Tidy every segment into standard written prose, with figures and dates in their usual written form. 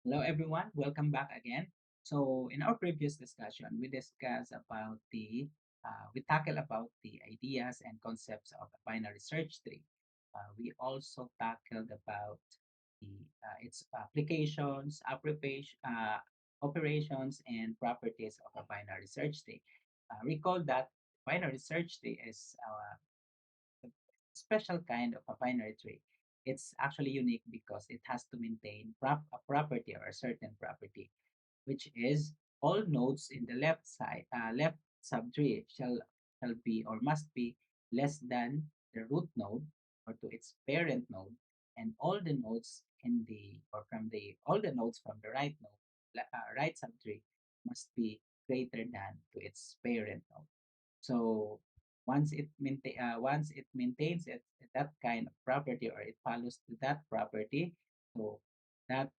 Hello, everyone. Welcome back again. So, in our previous discussion, we discussed about we tackled about the ideas and concepts of a binary search tree. We also tackled about its applications, operations, and properties of a binary search tree. Recall that binary search tree is a special kind of a binary tree. It's actually unique because it has to maintain a property or a certain property, which is all nodes in the left subtree shall be or must be less than the root node or to its parent node, and all the nodes in the or from the all the nodes from the right subtree must be greater than to its parent node. So once it maintains that kind of property or it follows to that property, so that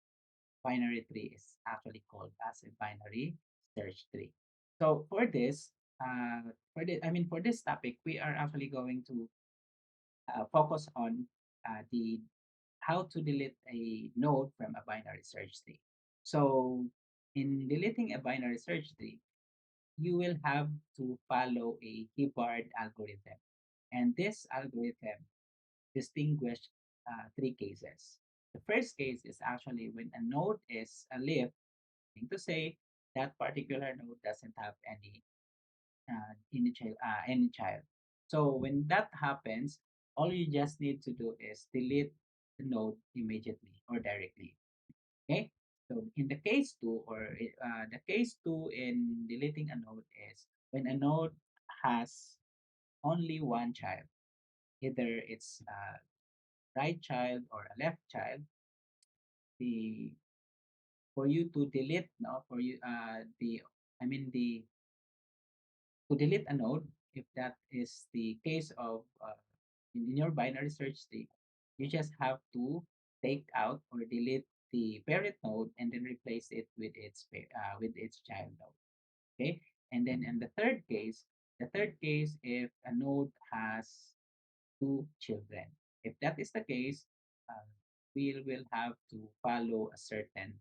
binary tree is actually called as a binary search tree. So for this topic, we are actually going to focus on the how to delete a node from a binary search tree. So in deleting a binary search tree, you will have to follow a keyboard algorithm. And this algorithm distinguish three cases. The first case is actually when a node is a leaf, meaning to say that particular node doesn't have any child. So when that happens, all you just need to do is delete the node immediately or directly. Okay. So in the case two, the case two in deleting a node is when a node has only one child, either it's a right child or a left child. The For you to delete, no, for you the I mean the to delete a node, if that is the case of in your binary search tree, you just have to take out or delete the parent node and then replace it with with its child node. Okay, and then in the third case, if a node has two children, if that is the case, uh, we will have to follow a certain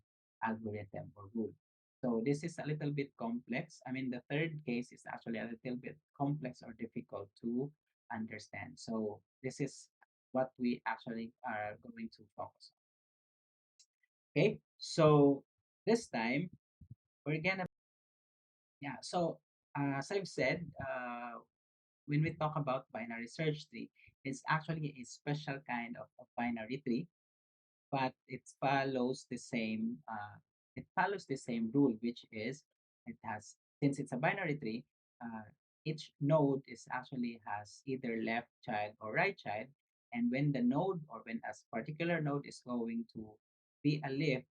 algorithm or rule. So this is a little bit complex. I mean, the third case is actually a little bit complex or difficult to understand. So this is what we actually are going to focus on. Okay, so this time we're gonna yeah. So as I've said, when we talk about binary search tree, it's actually a special kind of binary tree, but it follows the same rule, which is it has since it's a binary tree, uh, each node is actually has either left child or right child, and when the node or when a particular node is going to be a leaf,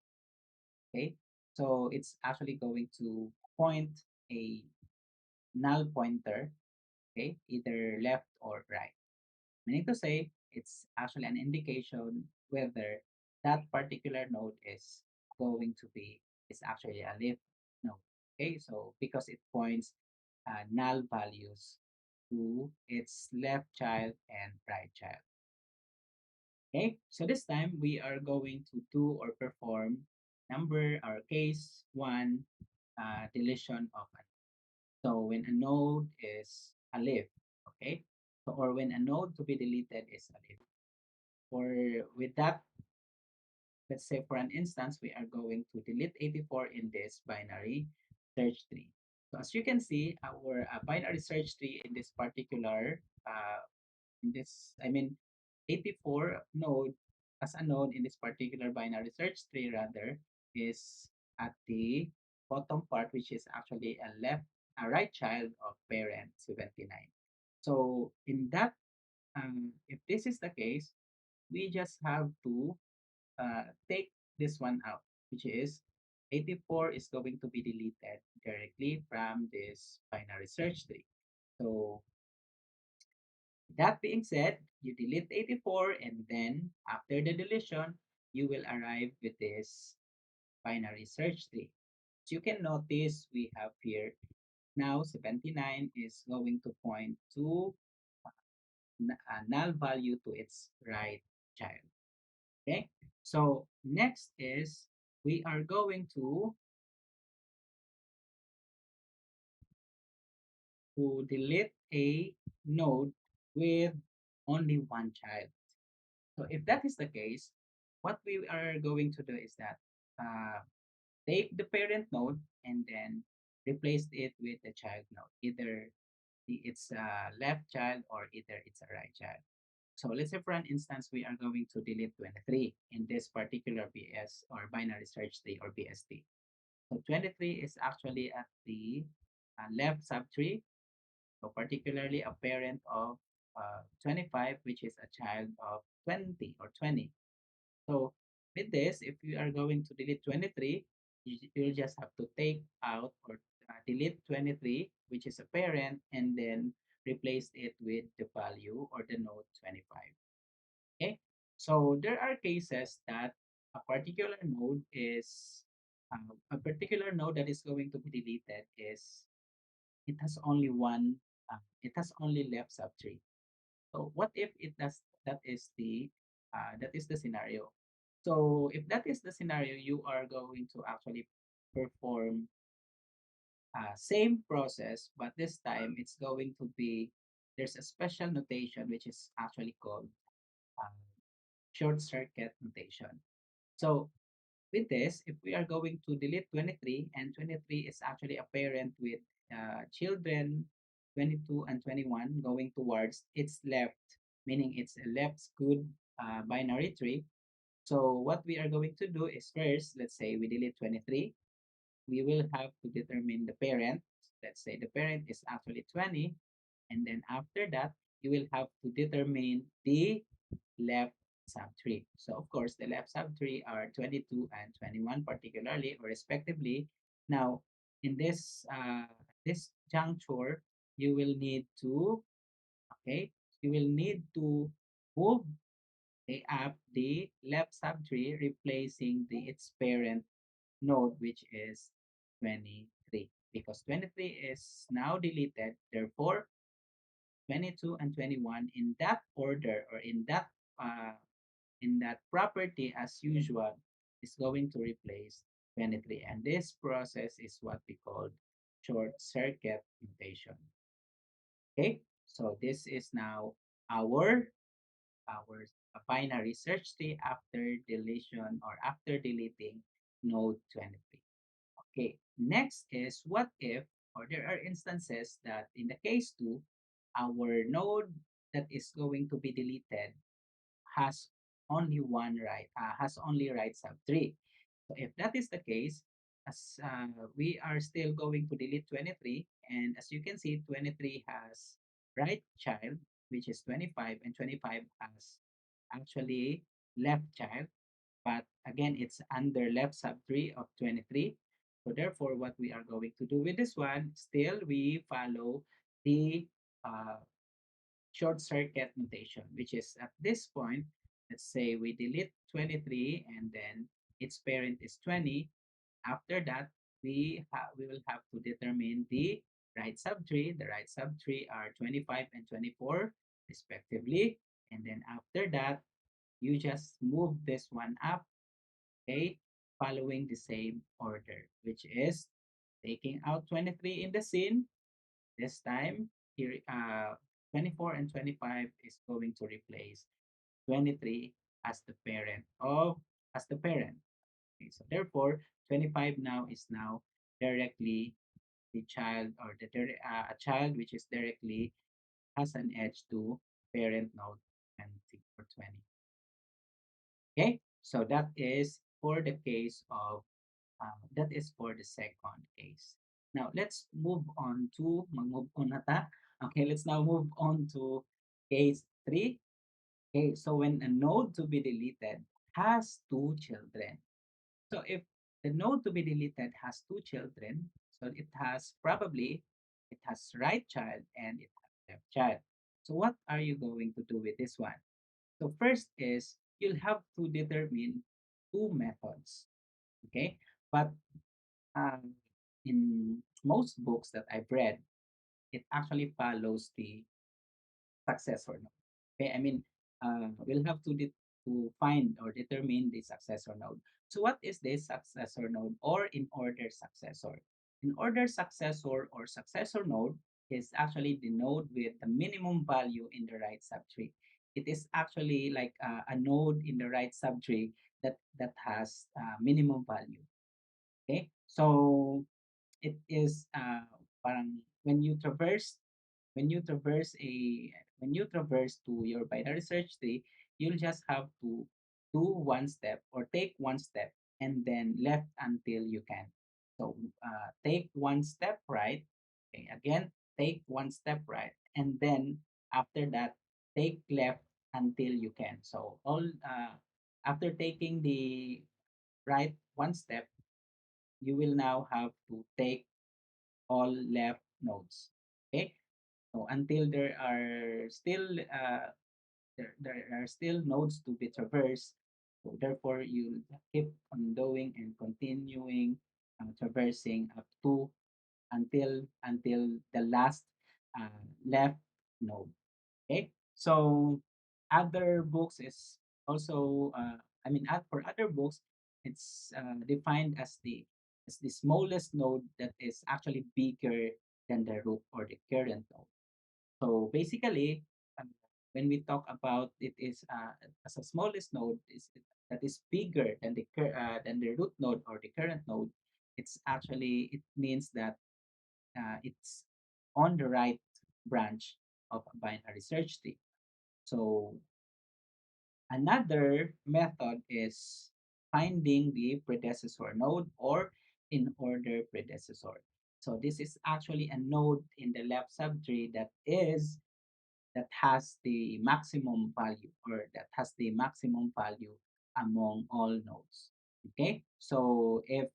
okay, so it's actually going to point a null pointer, okay, either left or right. Meaning to say, it's actually an indication whether that particular node is actually a leaf node. Okay, so because it points null values to its left child and right child. Okay, so this time we are going to do or perform number or case one deletion of a. So when a node is a leaf, okay, so or when a node to be deleted is a leaf. For with that, let's say for an instance, we are going to delete 84 in this binary search tree. So as you can see, our binary search tree in this particular, in this, I mean, 84 node, as a node in this particular binary search tree rather, is at the bottom part, which is actually a right child of parent 79. So in that, if this is the case, we just have to take this one out, which is 84 is going to be deleted directly from this binary search tree. So that being said, you delete 84 and then after the deletion, you will arrive with this binary search tree. As you can notice, we have here now 79 is going to point to a null value to its right child. Okay, so next is we are going to delete a node with only one child. So if that is the case, what we are going to do is that take the parent node and then replace it with the child node. Either it's a left child or either it's a right child. So let's say for an instance, we are going to delete 23 in this particular BS or binary search tree or BST. So 23 is actually at the left subtree, so particularly a parent of 25, which is a child of 20 or 20. So with this, if you are going to delete 23, you'll just have to take out or delete 23, which is a parent, and then replace it with the value or the node 25. Okay. So there are cases that a particular node is a particular node that is going to be deleted is it has only one it has only left subtree. So what if it does that is the scenario. So if that is the scenario, you are going to actually perform same process, but this time it's going to be there's a special notation which is actually called uh, short circuit notation. So with this, if we are going to delete 23 and 23 is actually a parent with children 22 and 21 going towards its left, meaning it's a left good binary tree. So what we are going to do is first, let's say we delete 23, we will have to determine the parent. Let's say the parent is actually 20, and then after that, you will have to determine the left subtree. So of course, the left subtree are 22 and 21 particularly or respectively. Now, in this juncture, you will need to okay, you will need to move up the left subtree, replacing its parent node, which is 23. Because 23 is now deleted, therefore 22 and 21 in that order or in that property as usual is going to replace 23. And this process is what we call short circuit notation. Okay, so this is now our our binary search tree after deletion or after deleting node 23. Okay, next is what if, or there are instances that in the case 2, our node that is going to be deleted has only has only right sub tree. So if that is the case, as we are still going to delete 23, and as you can see, 23 has right child, which is 25, and 25 has actually left child, but again, it's under left subtree of 23. So therefore, what we are going to do with this one, still we follow the uh, short circuit notation, which is at this point, let's say we delete 23 and then its parent is 20. After that, we will have to determine the right subtree. The right subtree are 25 and 24 respectively. And then after that, you just move this one up, okay, following the same order, which is taking out 23 in the scene. This time, here 24 and 25 is going to replace 23 as the parent of as the parent. Okay, so therefore, 25 now is now directly the child or a child which is directly has an edge to parent node 20 or 20. Okay, so that is for the case of that is for the second case. Now let's move on to move on na ta. Okay, let's now move on to case 3. Okay, so when a node to be deleted has two children. So if the node to be deleted has two children, so it has probably it has right child and it has left child. So what are you going to do with this one? So first is you'll have to determine two methods. Okay, but um, in most books that I've read, it actually follows the successor node. Okay, I mean, we'll have to to find or determine the successor node. So what is this successor node or in order successor? In order successor or successor node is actually the node with the minimum value in the right subtree. It is actually like a node in the right subtree that has minimum value. Okay, so it is parang when you traverse a when you traverse to your binary search tree, you'll just have to do one step or take one step and then left until you can. So take one step right. Okay, again, take one step right, and then after that, take left until you can. So all after taking the right one step, you will now have to take all left nodes. Okay, so until there are still nodes to be traversed. So therefore, you keep on doing and continuing traversing up to until the last left node. Okay, so other books is also for other books, it's defined as the smallest node that is actually bigger than the root or the current node. So basically, um, when we talk about it is as a smallest node is that is bigger than than the root node or the current node, it means that it's on the right branch of a binary search tree. So another method is finding the predecessor node or in order predecessor. So this is actually a node in the left subtree that has the maximum value or that has the maximum value among all nodes. Okay, so if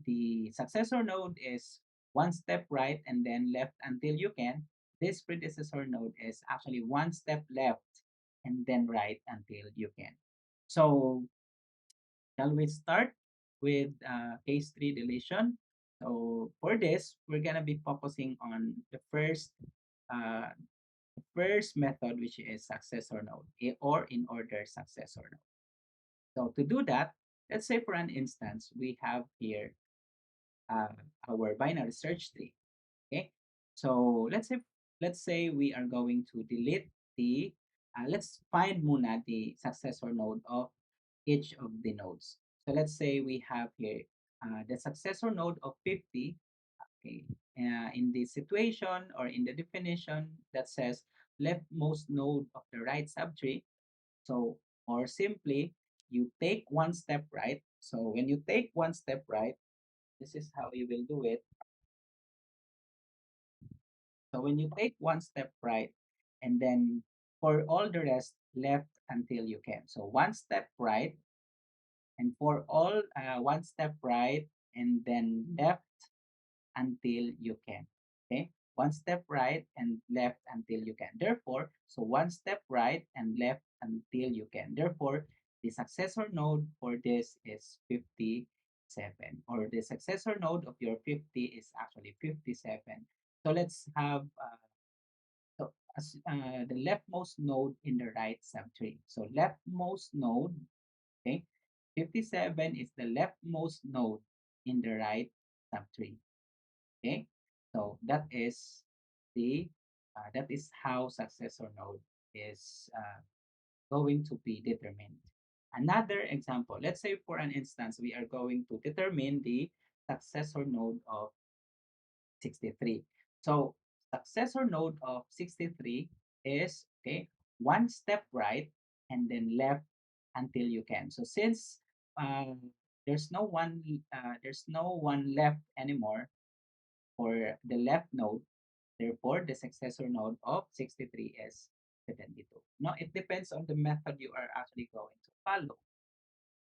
the successor node is one step right and then left until you can, this predecessor node is actually one step left and then right until you can. So shall we start with case 3 deletion? So for this, we're gonna be focusing on uh, the first method, which is successor node or in order successor node. So to do that, let's say for an instance, we have here uh, our binary search tree. Okay, so let's say we are going to delete the let's find muna the successor node of each of the nodes. So let's say we have here the successor node of 50. Okay, in the situation or in the definition that says leftmost node of the right subtree. So or simply you take one step right. So when you take one step right, this is how you will do it. So when you take one step right, and then for all the rest, left until you can. So one step right, and for all one step right, and then left until you can. Okay, one step right and left until you can. Therefore, so one step right and left until you can. Therefore, the successor node for this is 57, or the successor node of your 50 is actually 57. So let's have the leftmost node in the right subtree. So leftmost node, okay, 57 is the leftmost node in the right subtree. Okay, so that is how successor node is going to be determined. Another example, let's say for an instance, we are going to determine the successor node of 63. So successor node of 63 is okay, one step right and then left until you can. So since uh, there's no one left anymore for the left node, therefore the successor node of 63 is 72. Now it depends on the method you are actually going to follow.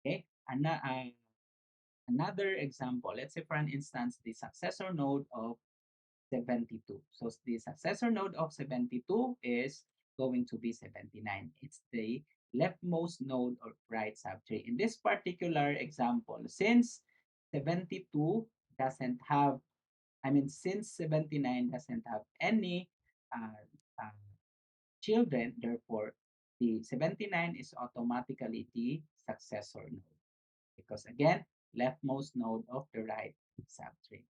Okay, another example, let's say for an instance, the successor node of 72. So the successor node of 72 is going to be 79. It's the leftmost node of right subtree. In this particular example, since 72 doesn't have, since 79 doesn't have any uh, uh, children, therefore the 79 is automatically the successor node because again, leftmost node of the right subtree.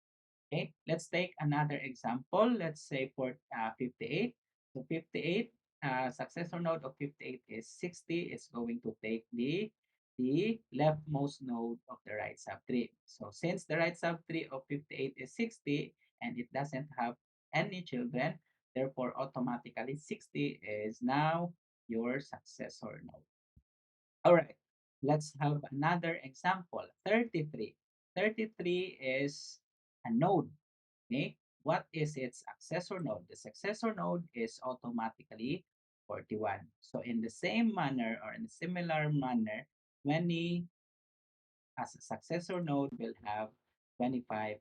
Okay, let's take another example. Let's say for 58. So 58, successor node of 58 is 60. It's going to take the leftmost node of the right subtree. So since the right subtree of 58 is 60 and it doesn't have any children, therefore automatically 60 is now your successor node. All right, let's have another example. 33. 33 is a node. Okay, what is its successor node? The successor node is automatically 41. So in the same manner or in a similar manner, 20 as a successor node will have 25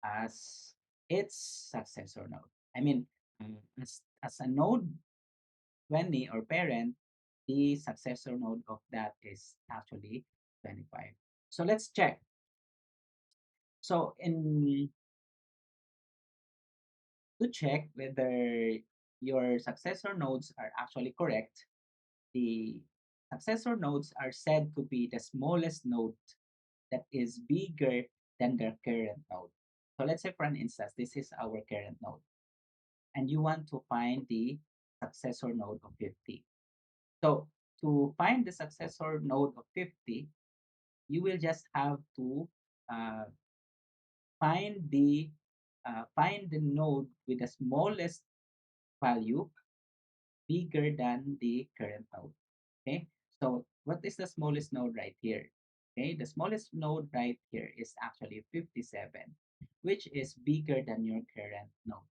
as its successor node. I mean, as a node 20 or parent, the successor node of that is actually 25. So let's check. So in to check whether your successor nodes are actually correct, the successor nodes are said to be the smallest node that is bigger than the current node. So let's say for an instance, this is our current node, and you want to find the successor node of 50. So to find the successor node of 50, you will just have to uh, find the node with the smallest value bigger than the current node. Okay, so what is the smallest node right here? Okay, the smallest node right here is actually 57, which is bigger than your current node.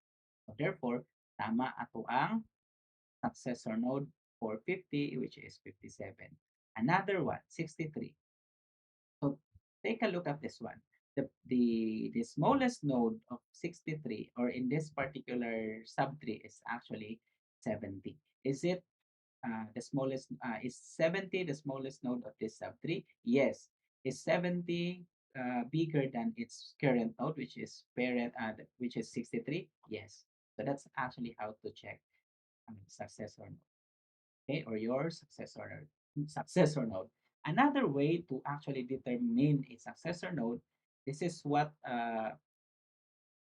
So therefore, tama ato ang successor node for 50, which is 57. Another one, 63. So take a look at this one. The smallest node of 63, or in this particular subtree, is actually 70. Is it the smallest? Is 70 the smallest node of this subtree? Yes. Is 70 bigger than its current node, which is which is 63? Yes. So that's actually how to check successor node, okay, or your successor node. Another way to actually determine a successor node, this is what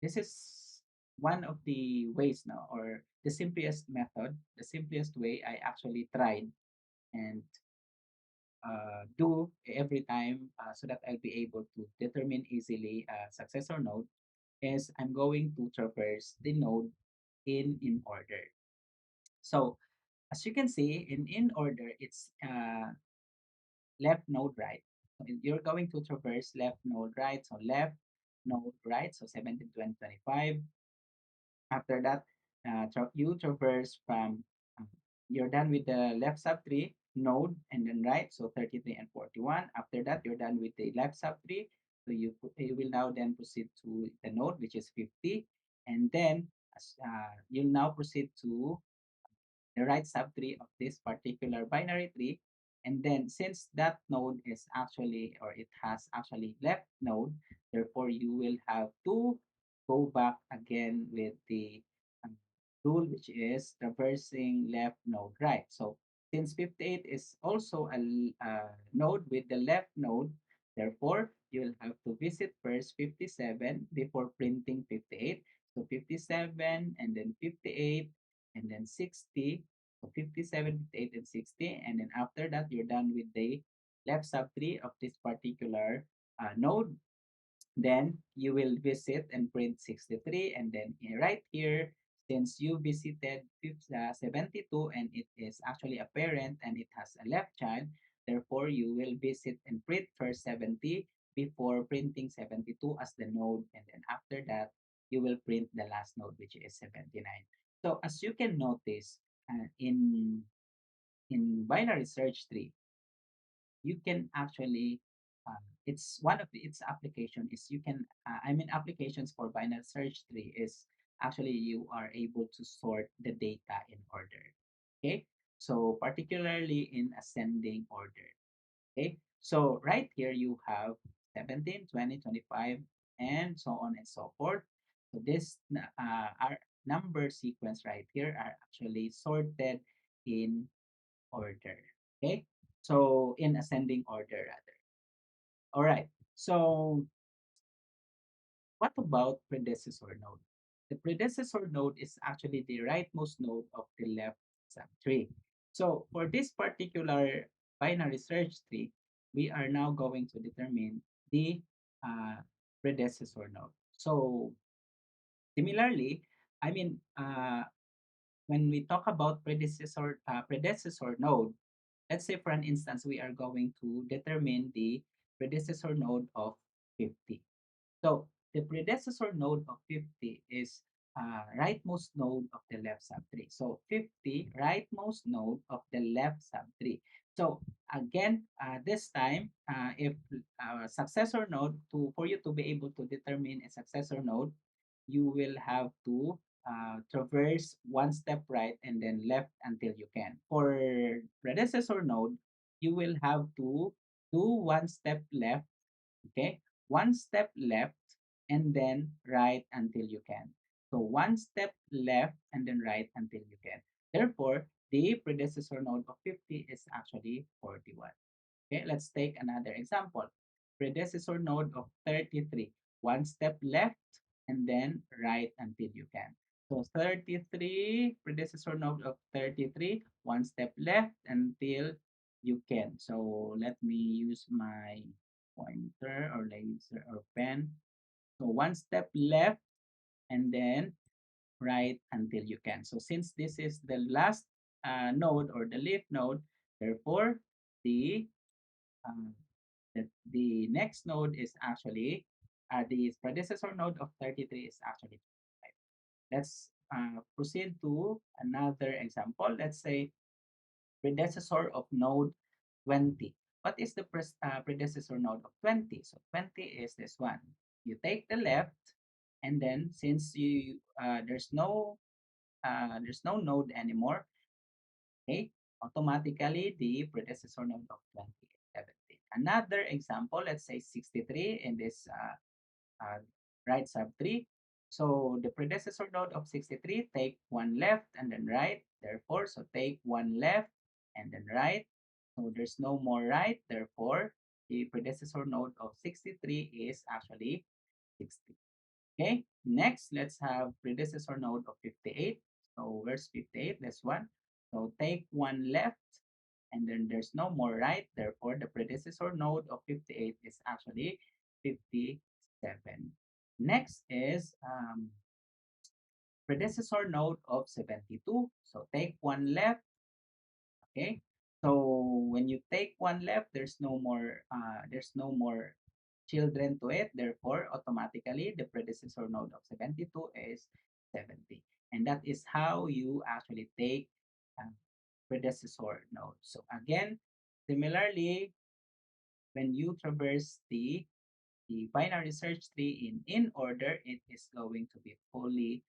this is one of the ways now, or the simplest method, the simplest way I actually tried and do every time so that I'll be able to determine easily a successor node is I'm going to traverse the node in order. So as you can see, in order, it's left node right. So you're going to traverse left node right. So left node right. So 17, 20, 25. After that, you traverse from, uh, you're done with the left subtree node and then right. So 33 and 41. After that, you're done with the left subtree. So you will now then proceed to the node, which is 50. And then you'll now proceed to the right subtree of this particular binary tree. And then since that node is actually, or it has actually left node, therefore you will have to go back again with the um, rule, which is traversing left node right. So since 58 is also a node with the left node, therefore you'll have to visit first 57 before printing 58. So 57 and then 58 and then 60. So 57, 58, and 60. And then after that, you're done with the left subtree of this particular node. Then you will visit and print 63. And then right here, since you visited 72 and it is actually a parent and it has a left child, therefore you will visit and print first 70 before printing 72 as the node. And then after that, you will print the last node, which is 79. So as you can notice, in binary search tree, you can actually it's one of its application is you can applications for binary search tree is actually you are able to sort the data in order. Okay, so particularly in ascending order. Okay, so right here you have 17, 20, 25, and so on and so forth. So this our number sequence right here are actually sorted in order. Okay, So in ascending order rather. All right. So what about predecessor node? The predecessor node is actually the rightmost node of the left subtree. So for this particular binary search tree, we are now going to determine the uh, predecessor node. So similarly, I mean, when we talk about predecessor node, let's say for an instance, we are going to determine the predecessor node of 50. So the predecessor node of 50 is rightmost node of the left subtree. So 50, rightmost node of the left subtree. So again, this time, if successor node, for you to be able to determine a successor node, you will have to traverse one step right and then left until you can. For predecessor node, you will have to do one step left, okay? One step left and then right until you can. So one step left and then right until you can. Therefore, the predecessor node of 50 is actually 41. Okay, let's take another example. Predecessor node of 33. One step left and then right until you can. So 33, predecessor node of 33, one step left until you can. So let me use my pointer or laser or pen. So one step left and then right until you can. So since this is the last node or the leaf node, therefore the um, the next node is actually the predecessor node of 33 is actually 5. Let's proceed to another example. Let's say predecessor of node 20. What is the predecessor node of 20? So 20 is this one. You take the left, and then since you there's no node anymore, okay, automatically the predecessor node of 20 is 17. Another example, let's say 63 in this right subtree. So the predecessor node of 63, take one left and then right. Therefore, so take one left and then right. So there's no more right. Therefore, the predecessor node of 63 is actually 60. Okay, next, let's have predecessor node of 58. So where's 58? This one. So take one left and then there's no more right. Therefore, the predecessor node of 58 is actually 57. Next is predecessor node of 72. So take one left, okay? So when you take one left, there's no more children to it. Therefore, automatically the predecessor node of 72 is 70. And that is how you actually take uh, predecessor node. So again, similarly, when you traverse the binary search tree in order, it is going to be fully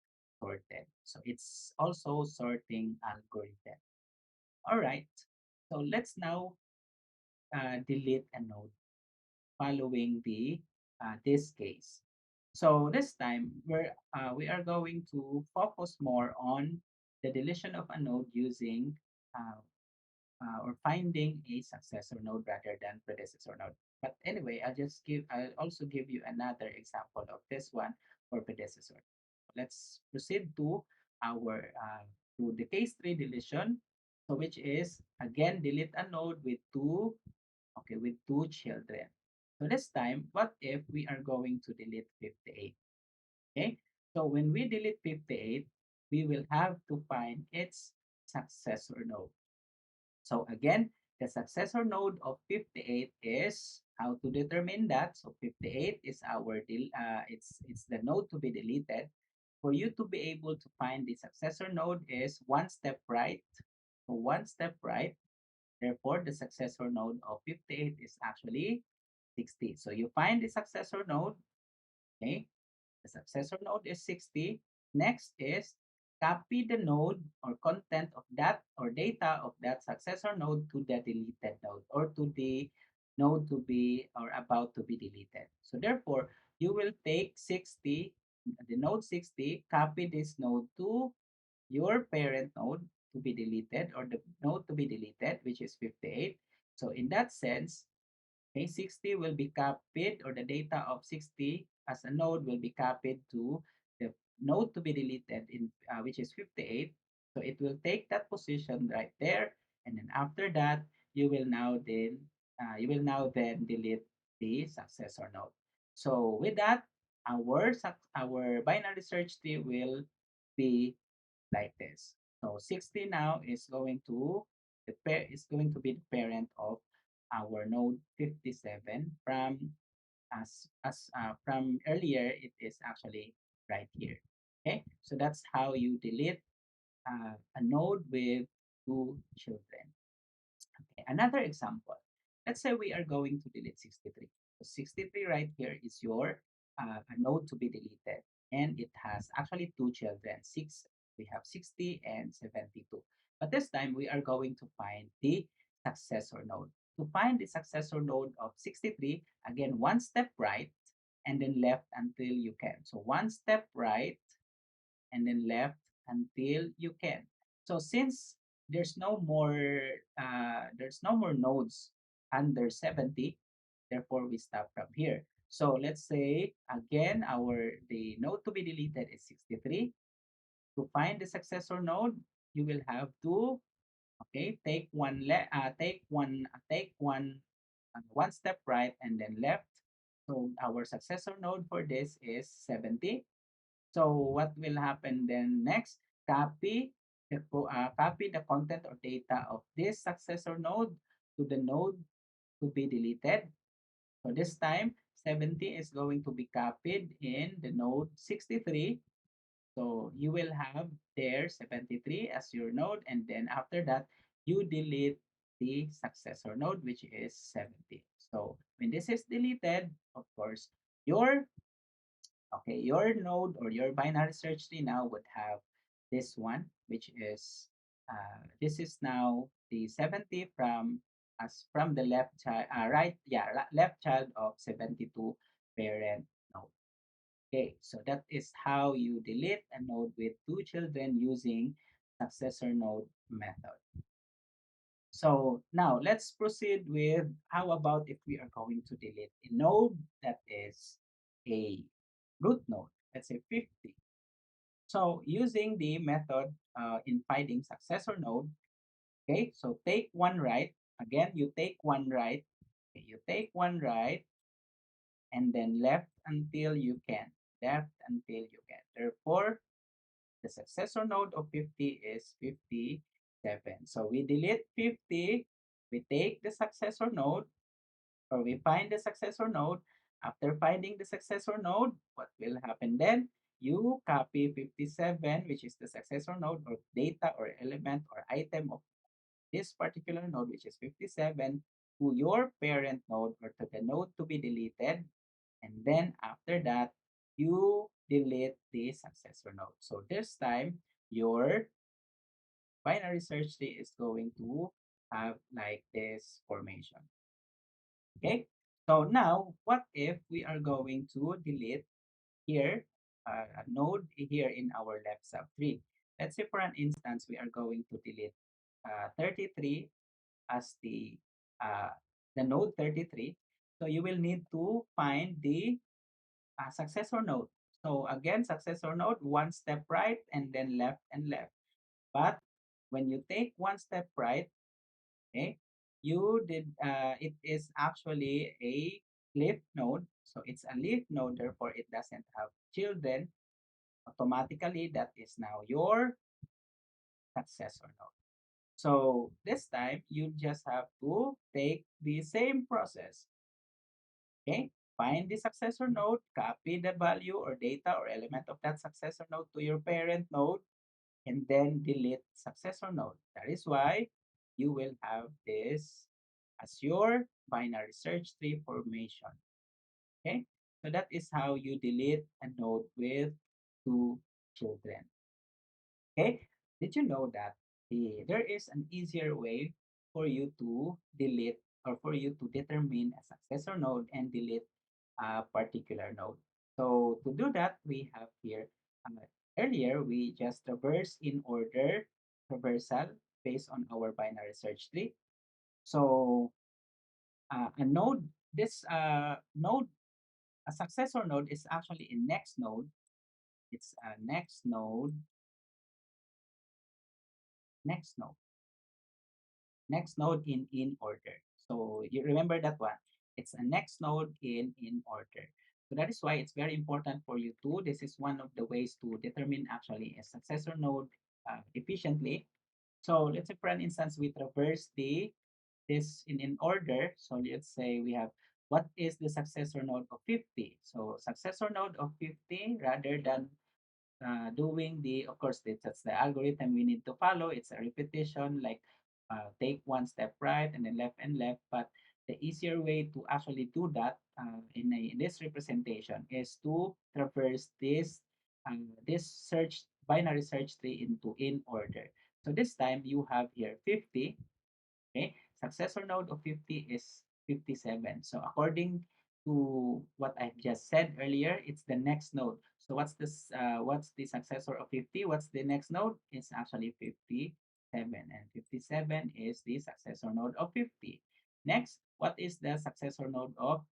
sorted. So it's also sorting algorithm. All right. So let's now delete a node following the this case. So this time we are going to focus more on the deletion of a node using uh, or finding a successor node rather than predecessor node. But anyway, I'll also give you another example of this one for predecessor. Let's proceed to our to the case tree deletion. So which is again delete a node with two children. So this time, what if we are going to delete 58? Okay. So when we delete 58, we will have to find its successor node. So again, the successor node of 58 is how to determine that. So 58 is it's the node to be deleted. For you to be able to find the successor node is one step right. So one step right. Therefore, the successor node of 58 is actually 60. So you find the successor node, okay? The successor node is 60. Next is copy the node or content of that or data of that successor node to the deleted node or to the node to be or about to be deleted. So therefore, you will take 60, the node 60, copy this node to your parent node to be deleted or the node to be deleted, which is 58. So in that sense, okay, 60 will be copied, or the data of 60 as a node will be copied to the node to be deleted, in which is 58. So it will take that position right there, and then after that, you will now then delete the successor node. So with that, our binary search tree will be like this. So 60 now is going to be the parent of our node 57. From earlier, it is actually right here. Okay, so that's how you delete a node with two children. Okay, another example. Let's say we are going to delete 63. So 63 right here is your a node to be deleted, and it has actually two children. We have 60 and 72. But this time we are going to find the successor node. To find the successor node of 63, again, one step right and then left until you can. So one step right and then left until you can. So since there's no more nodes under 70, therefore we stop from here. So let's say again the node to be deleted is 63. To find the successor node, you will have to, okay, take one step right and then left. So our successor node for this is 70. So what will happen then next? Copy the content or data of this successor node to the node to be deleted. So this time, 70 is going to be copied in the node 63. So you will have there 73 as your node, and then after that, you delete the successor node, which is 70. So when this is deleted, of course, your your node or your binary search tree now would have this one, which is this is now the 70 from the left child, left child of 72 parent node. Okay, so that is how you delete a node with two children using successor node method. So now let's proceed with how about if we are going to delete a node that is a root node, let's say 50. So using the method in finding successor node, okay, so take one right. Again, you take one right. Okay, you take one right and then left until you can. Left until you can. Therefore, the successor node of 50 is 57. So we delete 50. We take the successor node, or we find the successor node. After finding the successor node, what will happen then? You copy 57, which is the successor node or data or element or item of this particular node, which is 57, to your parent node or to the node to be deleted. And then after that, you delete the successor node. So this time, your binary search tree is going to have like this formation. Okay, so now what if we are going to delete here a node here in our left subtree? Let's say for an instance, we are going to delete 33 as the node 33. So you will need to find the successor node. So again, successor node, one step right and then left and left. But when you take one step right, okay, it is actually a leaf node. So it's a leaf node, therefore it doesn't have children. Automatically, that is now your successor node. So this time, you just have to take the same process. Okay, find the successor node, copy the value or data or element of that successor node to your parent node, and then delete successor node. That is why you will have this as your binary search tree formation. Okay, so that is how you delete a node with two children. Okay, did you know that there is an easier way for you to delete or for you to determine a successor node and delete a particular node? So to do that, we have here, earlier we just traverse in order traversal based on our binary search tree. So a node, this node, a successor node is actually a next node. It's a next node, next node in order. So you remember that one. It's a next node in order. So that is why it's very important for you to, this is one of the ways to determine actually a successor node efficiently. So let's say for an instance, we traverse this in order. So let's say we have, what is the successor node of 50? So successor node of 50, rather than doing the, of course, that's the algorithm we need to follow. It's a repetition, like take one step right and then left and left. But the easier way to actually do that in this representation is to traverse this search binary search tree into in order. So this time you have here 50. Okay, successor node of 50 is 57. So according to what I've just said earlier, it's the next node. So what's this? What's the successor of 50? What's the next node? It's actually 57, and 57 is the successor node of 50. Next, what is the successor node of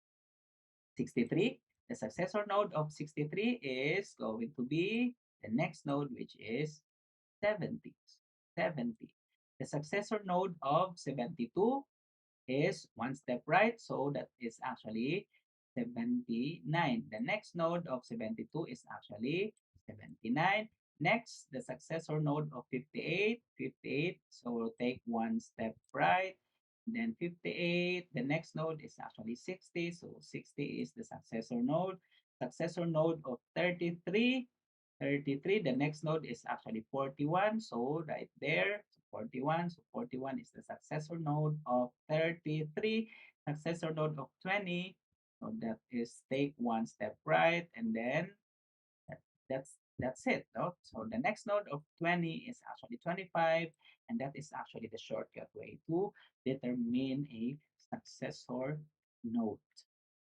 63? The successor node of 63 is going to be the next node, which is 70. 70. The successor node of 72 is one step right, so that is actually 79. The next node of 72 is actually 79. Next, the successor node of 58, 58. So we'll take one step right. Then 58, the next node is actually 60. So 60 is the successor node. Successor node of 33, 33. The next node is actually 41. So right there, 41. So 41 is the successor node of 33. Successor node of 20. So that is take one step right, and then that, that's it. No? So the next node of 20 is actually 25, and that is actually the shortcut way to determine a successor node.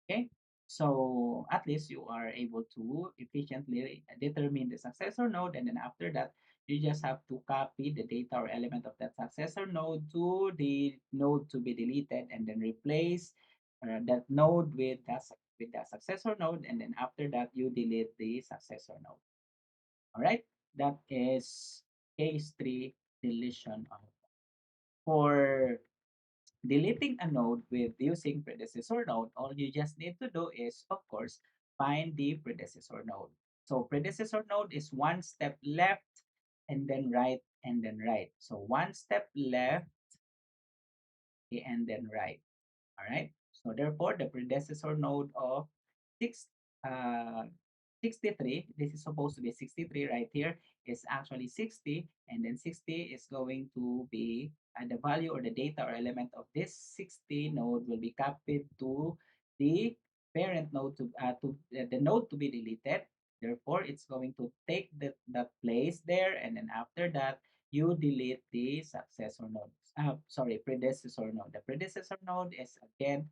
Okay, so at least you are able to efficiently determine the successor node, and then after that, you just have to copy the data or element of that successor node to the node to be deleted, and then replace that node with the successor node, and then after that, you delete the successor node. All right, that is case three deletion of. For deleting a node with using predecessor node, all you just need to do is, of course, find the predecessor node. So predecessor node is one step left and then right and then right. So one step left, okay, and then right. All right. So therefore, the predecessor node of six, uh, 63, this is supposed to be 63 right here, is actually 60, and then 60 is going to be the value or the data or element of this 60 node will be copied to the parent node to the node to be deleted. Therefore, it's going to take that place there, and then after that, you delete the successor node. Sorry, predecessor node. The predecessor node is again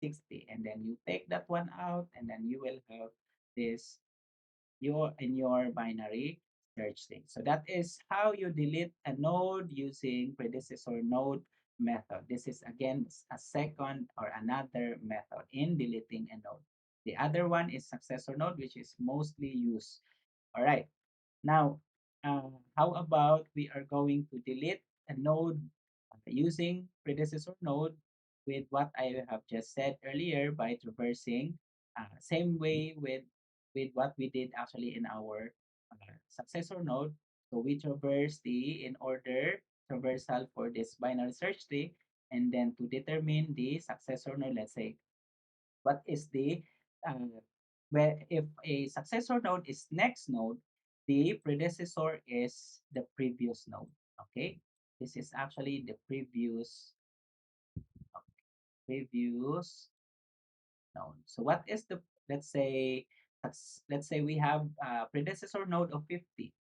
60, and then you take that one out, and then you will have this your binary search thing. So that is how you delete a node using predecessor node method. This is again a second or another method in deleting a node. The other one is successor node, which is mostly used. All right. Now, how about we are going to delete a node using predecessor node with what I have just said earlier by traversing same way with what we did actually in our successor node. So we traverse the in order traversal for this binary search tree, and then to determine the successor node, let's say what is the where if a successor node is next node, the predecessor is the previous node. Okay, this is actually the previous node. So what is the, let's say, let's say we have a predecessor node of 50,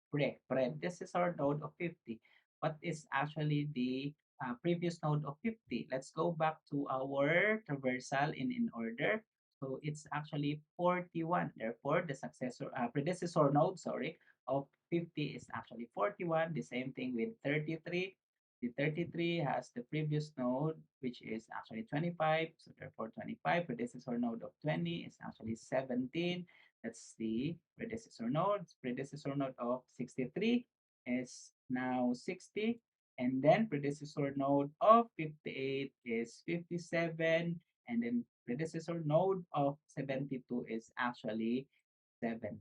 predecessor node of 50. What is actually the previous node of 50? Let's go back to our traversal in order. So it's actually 41. Therefore, the predecessor node, sorry, of 50 is actually 41. The same thing with 33. The 33 has the previous node, which is actually 25. So therefore, 25, predecessor node of 20 is actually 17. That's the predecessor node. Predecessor node of 63 is now 60. And then predecessor node of 58 is 57. And then predecessor node of 72 is actually 70.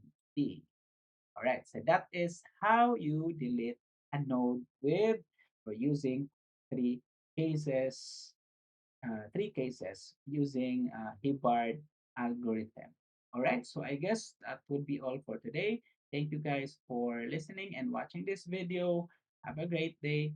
All right, so that is how you delete a node with or using three cases, three cases using Hibbard algorithm. All right, so I guess that would be all for today. Thank you guys for listening and watching this video. Have a great day.